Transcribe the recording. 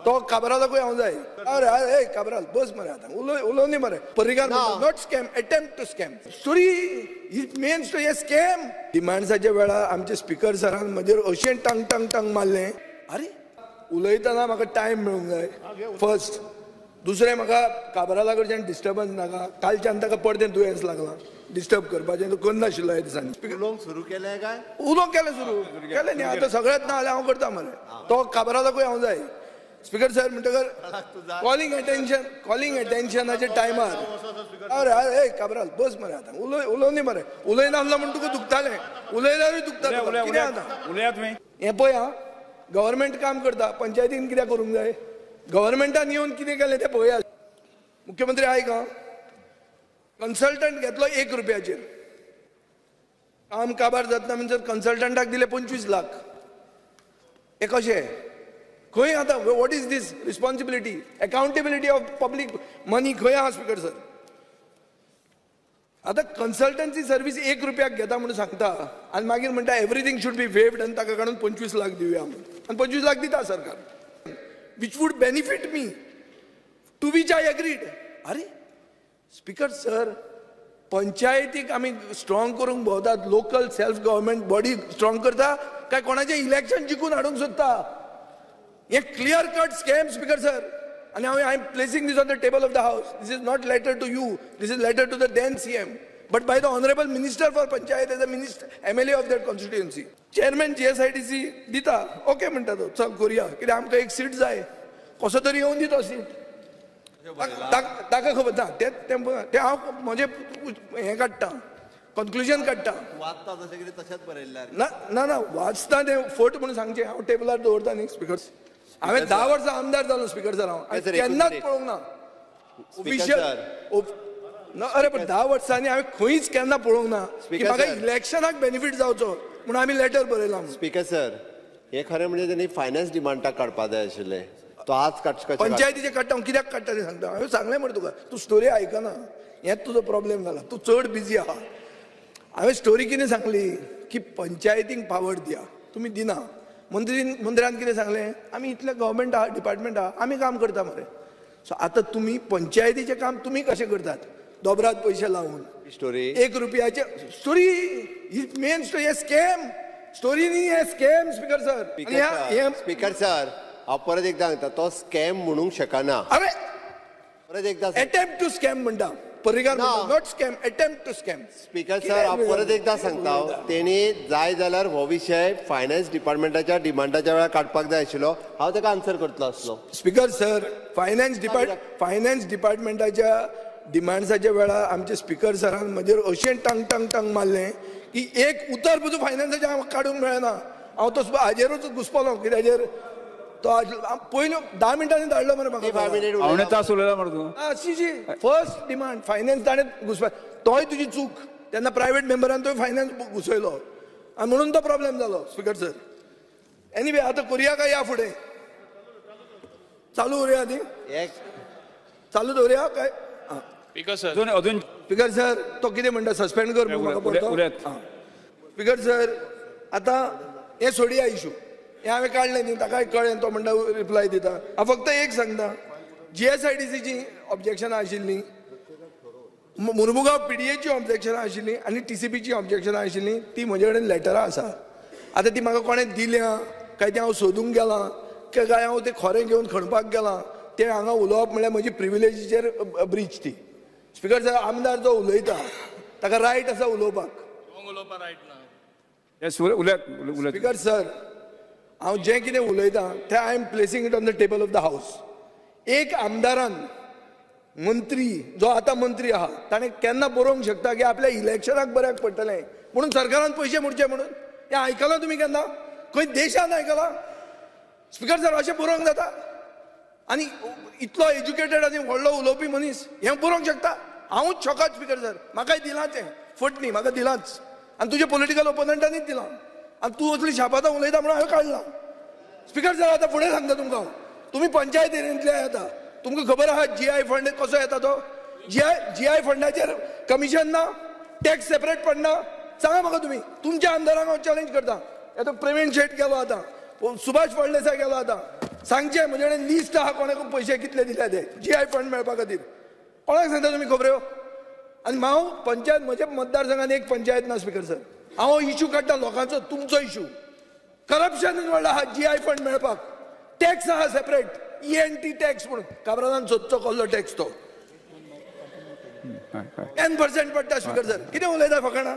तो काबरालाकूय हांव जाय. अरे अरे काबराल बस मरे आतां उलोव न्ही मरे. Parrikar not scam, attempt to scam. Story it means to हे स्कॅम. डिमांड्साच्या वेळार आमचे स्पीकर सरान म्हजेर अशें टंग टंग टंग मारलें. अरे उलयतना म्हाका टायम मेळूंक जाय फर्स्ट. दुसरें म्हाका काबराला कडच्यान डिस्टर्बन्स नाका. कालच्यान ताका पडतें दुयेंस लागलां डिस्टर्ब करपाचें. तो करनाशिल्लो ह्या दिसांनी. उलोवंक सुरू केलें काय? उलोवंक केलें सुरू केलें न्ही. आतां सगळ्यात ना जाल्यार हांव करता मरे. तो काबरालाकूय हांव जाय. स्पीकर सर म्हणटकर कॉलिंग अटेन्शनाच्या टायमार अरे अरे काबराल बस मरे आतां उलोव न्ही मरे. उलयनासलो म्हण तुका दुखतालें. उलयल्यारूय दुखतालें. कितें आतां हें पळय आं. गव्हर्मेंट काम करता. पंचायतीन कित्याक करूंक जाय? गव्हर्मेंटान येवन कितें केलें तें पळया. मुख्यमंत्री आयक आं. कन्सल्टंट घेतलो 1 रुपयाचेर. काम काबार जातना म्हणजे कन्सल्टंटाक दिले 25 लाख. हे कशें? खंय आतां what is this responsibility accountability of public money खंय आहा स्पीकर सर? आतां कन्सल्टन्सी सर्वीस 1 रुपयाक घेता म्हणून सांगता आनी मागीर म्हणटा एवरीथींग शूड बी वेव्ड आनी ताका काडून 25 लाख दिवया म्हणून. आनी 25 लाख दिता सरकार. which would benefit me, to which I agreed. अरे स्पीकर सर पंचायतीक आमी स्ट्रॉंग करूंक भोंवतात. Local self government body strong करता काय कोणाचें इलेक्शन जिखून हाडूंक सोदता? हे clear cut scam speaker sir. आणि I am placing this on the table of the house. This is not letter to you. This is letter to the then CM. but by the honorable minister for panchayat as a minister MLA of that constituency. Chairman GSIDC दिता. Okay म्हणटा तो चल करूया कित्याक आमकां एक seat जाय. कसो तरी येवन दितो सीट. ताका खबर ना ते हांव म्हजें हें काडटा कन्क्लुजन काडटा. वाचता तशें कितें तशेंच बरयल्लें ना ना वाचता तें फट म्हणून सांगचें. हांव टेबलार दवरता न्ही स्पीकर. हांवें 10 वर्सां आमदार जालो स्पीकर सर. हांव केन्नाच पळोवंक ना ऑफिशियल. अरे पण 10 वर्सांनी हांवें खंयच केन्ना पळोवंक ना की म्हाका इलेक्शनाक बेनिफीट जावचो म्हणून आमी लेटर बरयलां. स्पीकर सर हे खरें म्हणजे त्यांनी फायनान्स डिमांडाक काडपाक जाय आशिल्लें. तो आज पंचायतीचे काडटा. हांव कित्याक काडटा तें सांगता. हांवें सांगलें मरे तुका. तूं स्टोरी आयकना. हेंच तुजो प्रॉब्लेम जाला. तूं चड बिजी आहा. हांवें स्टोरी कितें सांगली की पंचायतीक पावर दिया. तुमी दिना. मंत्र्यान कितें सांगलें आमी इतले गव्हर्मेंट आहा डिपार्टमेंट आहा आमी काम करता मरे. सो आतां तुमी पंचायतीचें काम तुमी कशें करतात? दोबरात पैसे लावून स्टोरी 1 रुपयाचे. स्टोरी इट मीन्स टू हे स्कॅम. स्टोरी न्ही हे scam speaker sir. Speaker sir हांव परत एकदां सांगता तो स्कॅम म्हणूंक शकना. अरे परत एकदां अटेम्प्ट टू स्कॅम म्हणटा Parrikar. Not scam attempt to scam. Speaker sir हांव परत एकदां सांगता तेणी जाय जाल्यार हो विशय फायनान्स डिपार्टमेंटाच्या डिमांडाच्या वेळार काडपाक जाय आशिल्लो. हांव ताका आन्सर करतलो आसलो. स्पीकर सर फायनान्स डिपार्टमेंटाच्या डिमांड्साच्या वेळार आमचे स्पीकर सरान म्हजेर अशें टंग टंग टंग मारलें की एक उतर पुजू फायनान्साचें हांव काडूंक मेळना. हांव तो हाजेरूच घुसपलो कित्याचेर तो पयलो 10 मिनटांनी धाडलो मरे म्हाका. तास उलयला मरे तूं. फर्स्ट डिमांड फायनान्स ताणें घुसपा. तोय तुजी चूक. तेन्ना प्रायवेट मेंबरान तो फायनान्स घुसयलो आनी म्हणून तो प्रॉब्लेम जालो स्पीकर सर. एनीवे आतां करुया काय या फुडें चालू उरया ती चालू दवरया काय? स्पीकर सर तो कितें म्हणटा सस्पेंड कर स्पीकर सर. आतां हें सोडया इशू. हें हांवें काडलें न्ही ताकाय कळ्ळें. तो म्हणटा रिप्लाय दिता. हांव फक्त एक सांगता GSIDCची ऑब्जेक्शनां आशिल्लीं. मुर्मुगांव PDAची ऑब्जेक्शनां आशिल्लीं आनी TCPची ऑब्जेक्शनां आशिल्लीं. ती म्हजे कडेन लेटरां आसा. आतां ती म्हाका कोणें दिल्यां काय तें हांव सोदूंक गेलां काय हांव तें खरें घेवन खणपाक गेलां तें हांगा उलोवप म्हणल्यार म्हजी प्रिविलेजीचेर ब्रीच ती. स्पीकर सर आमदार जो उलयता ताका रायट आसा उलोवपाक. स्पीकर सर हांव जें कितें उलयतां तें I am placing it on the table of the house. एक आमदारान मंत्री जो आतां मंत्री आहा ताणें केन्ना बरोवंक शकता की आपल्या इलेक्शनाक बऱ्याक पडटलें म्हणून सरकारान पयशे मोडचे म्हणून? हें आयकलां तुमी केन्ना? खंय देशान आयकलां? स्पीकर सर अशें बरोवंक जाता? आनी इतलो एज्युकेटेड आनी व्हडलो उलोवपी मनीस हें बरोवंक शकता? हांवूच शॉकाद स्पीकर सर. म्हाकाय दिलांच हें फट न्ही म्हाका दिलांच. आनी तुज्या पॉलिटिकल ओपोनंटांनीच दिलां. आनी तूं असली शापातां उलयता म्हणून हांवें काडलां. स्पीकर सर आतां फुडें सांगता तुमकां. तुमी पंचायत एरियांतले येता. तुमकां खबर आहा GI फंड कसो येता तो? GI फंडाचेर कमिशन ना. टॅक्स सेपरेट पडना. सांगा म्हाका तुमी. तुमच्या आमदारांक हांव चॅलेंज करता. येतो प्रवीण शेट गेलो आतां. सुभाष फळदेसाय गेलो आतां. सांगचे म्हजे कडेन लिस्ट आहा कोणाक पयशे कितले दिल्या ते GI फंड मेळपा खातीर कोणाक सांगता तुमी खबऱ्यो आनी हांव पंचायत म्हज्या मतदारसंघात एक पंचायत ना स्पिकर सर हांव इशू काडटा लोकांचो तुमचो इशू करप्शन व्हडलो आहा GI फंड मेळपाक टॅक्स आहा सेपरेट ENT टॅक्स म्हणून काब्रादान सोदचो कसलो टॅक्स तो 10% पडटा स्पिकर सर कितें उलयता फकाणां